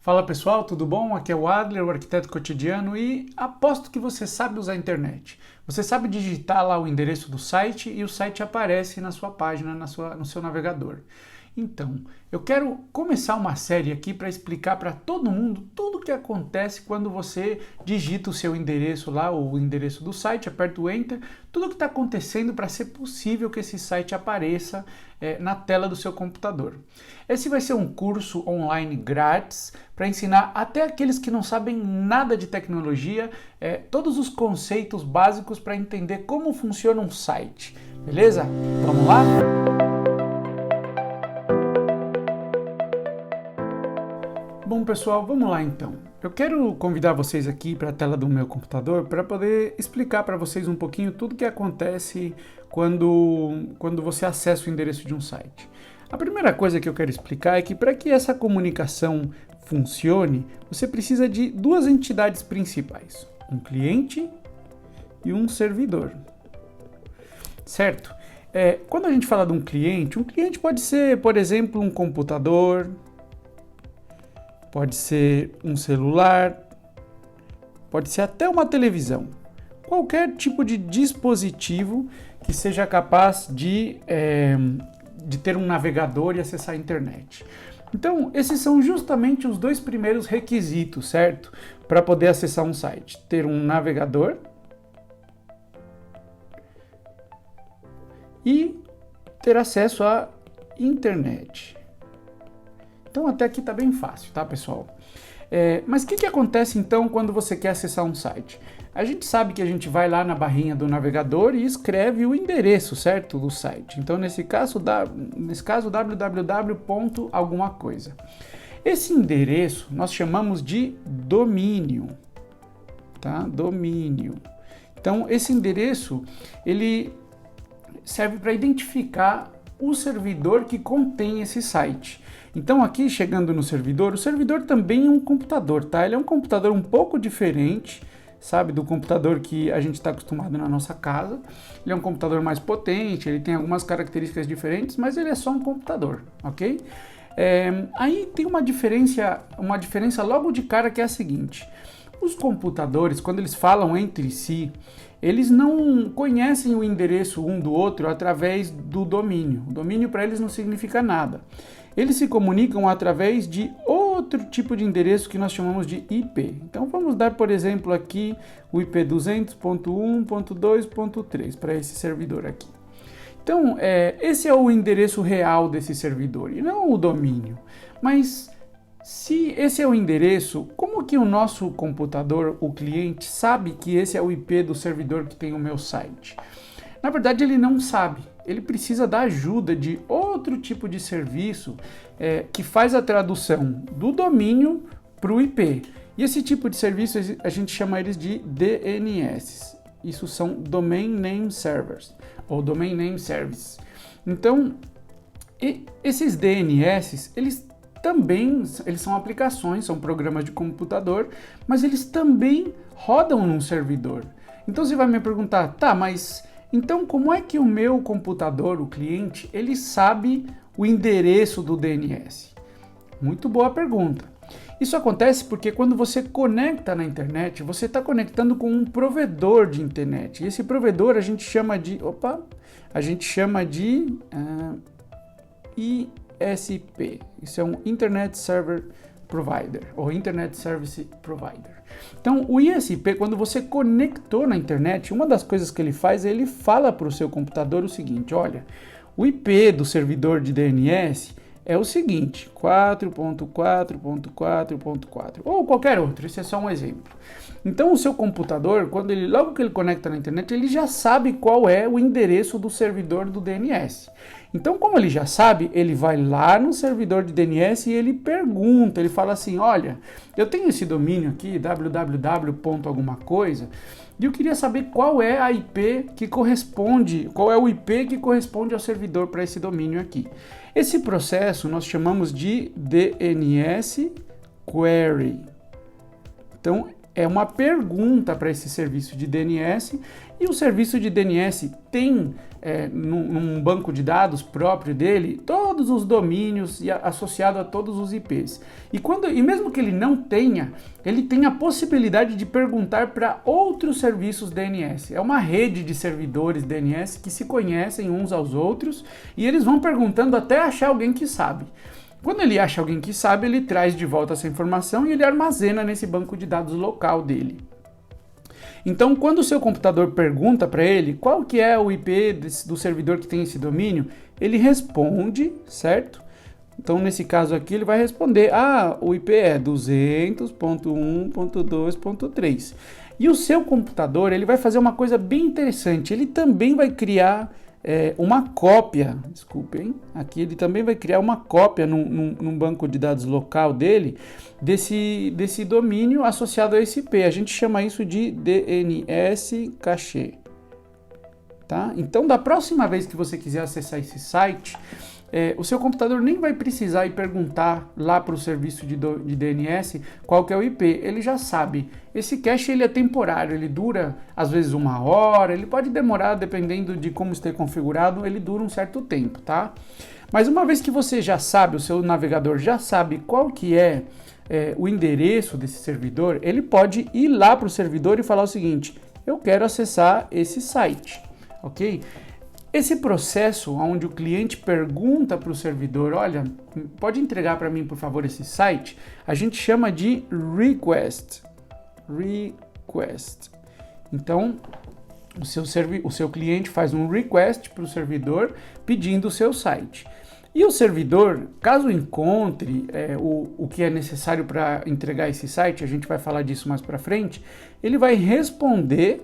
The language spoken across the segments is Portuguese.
Fala pessoal, tudo bom? Aqui é o Adler, o arquiteto cotidiano, e aposto que você sabe usar a internet. Você sabe digitar lá o endereço do site e o site aparece na sua página, no seu navegador. Então, eu quero começar uma série aqui para explicar para todo mundo tudo o que acontece quando você digita o seu endereço lá, o endereço do site, aperta o Enter, tudo o que está acontecendo para ser possível que esse site apareça na tela do seu computador. Esse vai ser um curso online grátis para ensinar até aqueles que não sabem nada de tecnologia, todos os conceitos básicos para entender como funciona um site. Beleza? Vamos lá? Bom pessoal, vamos lá então. Eu quero convidar vocês aqui para a tela do meu computador para poder explicar para vocês um pouquinho tudo que acontece quando você acessa o endereço de um site. A primeira coisa que eu quero explicar é que para que essa comunicação funcione, você precisa de duas entidades principais, um cliente e um servidor. Certo? Quando a gente fala de um cliente pode ser, por exemplo, um computador, pode ser um celular, pode ser até uma televisão. Qualquer tipo de dispositivo que seja capaz de ter um navegador e acessar a internet. Então, esses são justamente os dois primeiros requisitos, certo? Para poder acessar um site. Ter um navegador e ter acesso à internet. Então até aqui está bem fácil, tá pessoal? Mas o que acontece então quando você quer acessar um site? A gente sabe que a gente vai lá na barrinha do navegador e escreve o endereço, certo, do site. Então nesse caso www. alguma coisa. Esse endereço nós chamamos de domínio, tá? Domínio. Então esse endereço ele serve para identificar o servidor que contém esse site. Então aqui chegando no servidor, o servidor também é um computador, tá? Ele é um computador um pouco diferente, sabe, do computador que a gente está acostumado na nossa casa. Ele é um computador mais potente, ele tem algumas características diferentes, mas ele é só um computador, ok? Aí tem uma diferença logo de cara que é a seguinte: os computadores, quando eles falam entre si, eles não conhecem o endereço um do outro através do domínio. O domínio para eles não significa nada. Eles se comunicam através de outro tipo de endereço que nós chamamos de IP. Então vamos dar, por exemplo, aqui o IP 200.1.2.3 para esse servidor aqui. Então, esse é o endereço real desse servidor e não o domínio. Mas se esse é o endereço, como que o nosso computador, o cliente, sabe que esse é o IP do servidor que tem o meu site? Na verdade, ele não sabe. Ele precisa da ajuda de outro tipo de serviço que faz a tradução do domínio para o IP. E esse tipo de serviço a gente chama eles de DNS. Isso são Domain Name Servers ou Domain Name Service. Então, esses DNS, eles são aplicações, são programas de computador, mas eles também rodam num servidor. Então você vai me perguntar, tá, mas então como é que o meu computador, o cliente, ele sabe o endereço do DNS? Muito boa pergunta. Isso acontece porque quando você conecta na internet, você está conectando com um provedor de internet. E esse provedor a gente chama de ISP. Isso é um Internet Server Provider ou Internet Service Provider. Então, o ISP, quando você conectou na internet, uma das coisas que ele faz é ele fala para o seu computador o seguinte: olha, o IP do servidor de DNS é o seguinte, 4.4.4.4 ou qualquer outro, esse é só um exemplo. Então o seu computador, logo que ele conecta na internet, ele já sabe qual é o endereço do servidor do DNS. Então, como ele já sabe, ele vai lá no servidor de DNS e ele pergunta, ele fala assim: olha, eu tenho esse domínio aqui, www. alguma coisa, e eu queria saber qual é o IP que corresponde ao servidor para esse domínio aqui. Esse processo nós chamamos de DNS Query. Então, é uma pergunta para esse serviço de DNS, e o serviço de DNS tem num banco de dados próprio dele todos todos os domínios e associado a todos os IPs. E mesmo que ele não tenha, ele tem a possibilidade de perguntar para outros serviços DNS. É uma rede de servidores DNS que se conhecem uns aos outros e eles vão perguntando até achar alguém que sabe. Quando ele acha alguém que sabe, ele traz de volta essa informação e ele armazena nesse banco de dados local dele. Então, quando o seu computador pergunta para ele qual que é o IP do servidor que tem esse domínio, ele responde, certo? Então, nesse caso aqui, ele vai responder, o IP é 200.1.2.3. E o seu computador, ele vai fazer uma coisa bem interessante, ele também vai criar uma cópia, desculpem, aqui ele também vai criar uma cópia num banco de dados local dele, desse domínio associado a esse IP. A gente chama isso de DNS Cache. Tá? Então, da próxima vez que você quiser acessar esse site, o seu computador nem vai precisar ir perguntar lá para o serviço de DNS qual que é o IP. Ele já sabe. Esse cache ele é temporário, ele dura às vezes 1 hora, ele pode demorar, dependendo de como esteja configurado, ele dura um certo tempo, tá? Mas uma vez que você já sabe, o seu navegador já sabe qual que é o endereço desse servidor, ele pode ir lá para o servidor e falar o seguinte: eu quero acessar esse site, ok? Esse processo onde o cliente pergunta para o servidor, olha, pode entregar para mim, por favor, esse site, a gente chama de request. Então, o seu cliente faz um request para o servidor pedindo o seu site. E o servidor, caso encontre o que é necessário para entregar esse site, a gente vai falar disso mais para frente, ele vai responder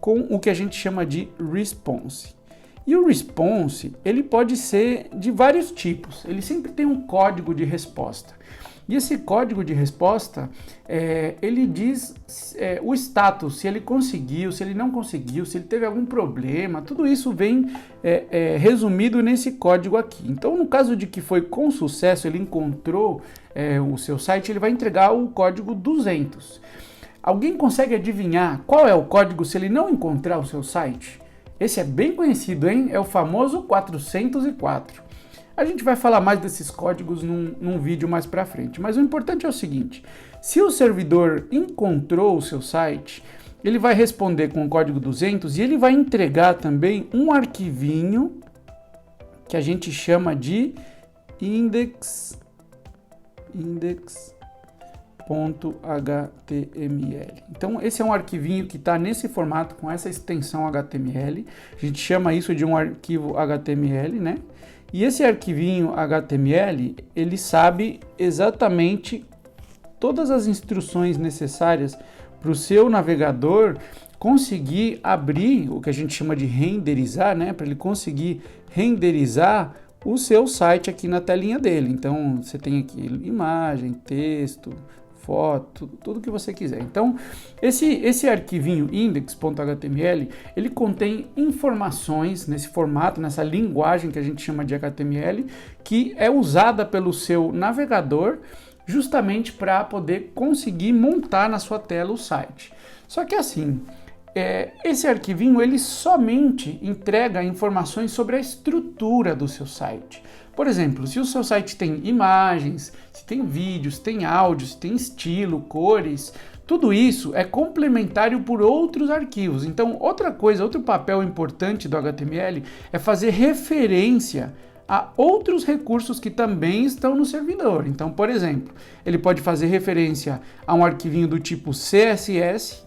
com o que a gente chama de response. E o response, ele pode ser de vários tipos, ele sempre tem um código de resposta. E esse código de resposta, ele diz o status, se ele conseguiu, se ele não conseguiu, se ele teve algum problema, tudo isso vem resumido nesse código aqui. Então, no caso de que foi com sucesso, ele encontrou o seu site, ele vai entregar o código 200. Alguém consegue adivinhar qual é o código se ele não encontrar o seu site? Esse é bem conhecido, hein? É o famoso 404. A gente vai falar mais desses códigos num vídeo mais para frente, mas o importante é o seguinte: se o servidor encontrou o seu site, ele vai responder com o código 200 e ele vai entregar também um arquivinho que a gente chama de index.html. Então, esse é um arquivinho que está nesse formato com essa extensão HTML. A gente chama isso de um arquivo HTML, né? E esse arquivinho HTML, ele sabe exatamente todas as instruções necessárias para o seu navegador conseguir abrir o que a gente chama de renderizar, né? Para ele conseguir renderizar o seu site aqui na telinha dele. Então, você tem aqui imagem, texto, foto, tudo que você quiser. Então, esse arquivinho index.html, ele contém informações nesse formato, nessa linguagem que a gente chama de HTML, que é usada pelo seu navegador justamente para poder conseguir montar na sua tela o site. Só que assim, esse arquivinho ele somente entrega informações sobre a estrutura do seu site. Por exemplo, se o seu site tem imagens, se tem vídeos, tem áudios, tem estilo, cores, tudo isso é complementário por outros arquivos. Então, outro papel importante do HTML é fazer referência a outros recursos que também estão no servidor. Então, por exemplo, ele pode fazer referência a um arquivinho do tipo CSS,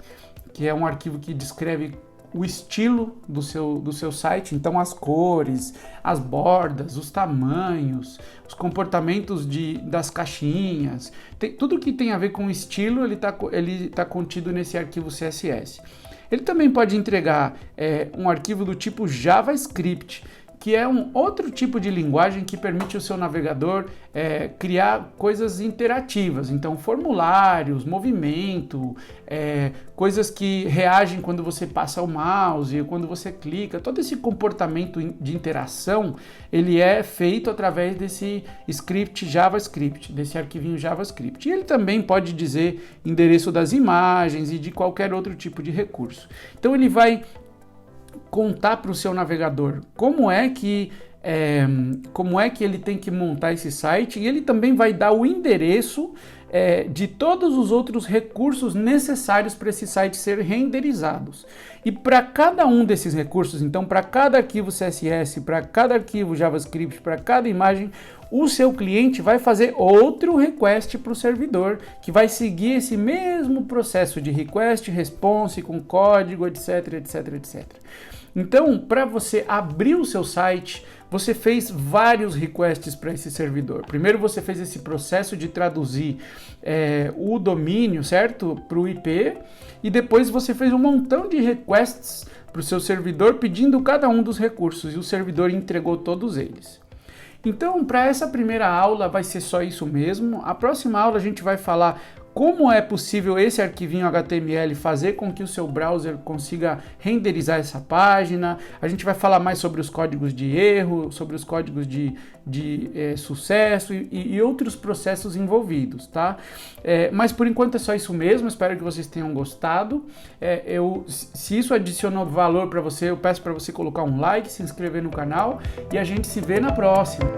que é um arquivo que descreve o estilo do seu site, então as cores, as bordas, os tamanhos, os comportamentos das caixinhas, tudo que tem a ver com estilo, ele tá contido nesse arquivo CSS. Ele também pode entregar um arquivo do tipo JavaScript, que é um outro tipo de linguagem que permite o seu navegador criar coisas interativas. Então, formulários, movimento, coisas que reagem quando você passa o mouse, quando você clica. Todo esse comportamento de interação, ele é feito através desse script JavaScript, desse arquivinho JavaScript. E ele também pode dizer endereço das imagens e de qualquer outro tipo de recurso. Então, ele vai contar para o seu navegador como é que como é que ele tem que montar esse site, e ele também vai dar o endereço de todos os outros recursos necessários para esse site ser renderizados. E para cada um desses recursos, então para cada arquivo CSS, para cada arquivo JavaScript, para cada imagem, o seu cliente vai fazer outro request para o servidor, que vai seguir esse mesmo processo de request, response, com código, etc, etc, etc. Então, para você abrir o seu site, você fez vários requests para esse servidor. Primeiro você fez esse processo de traduzir o domínio, certo? Para o IP, e depois você fez um montão de requests para o seu servidor pedindo cada um dos recursos, e o servidor entregou todos eles. Então, para essa primeira aula vai ser só isso mesmo. A próxima aula a gente vai falar como é possível esse arquivinho HTML fazer com que o seu browser consiga renderizar essa página. A gente vai falar mais sobre os códigos de erro, sobre os códigos de sucesso e outros processos envolvidos, tá? Mas por enquanto é só isso mesmo, espero que vocês tenham gostado. Se isso adicionou valor para você, eu peço para você colocar um like, se inscrever no canal e a gente se vê na próxima.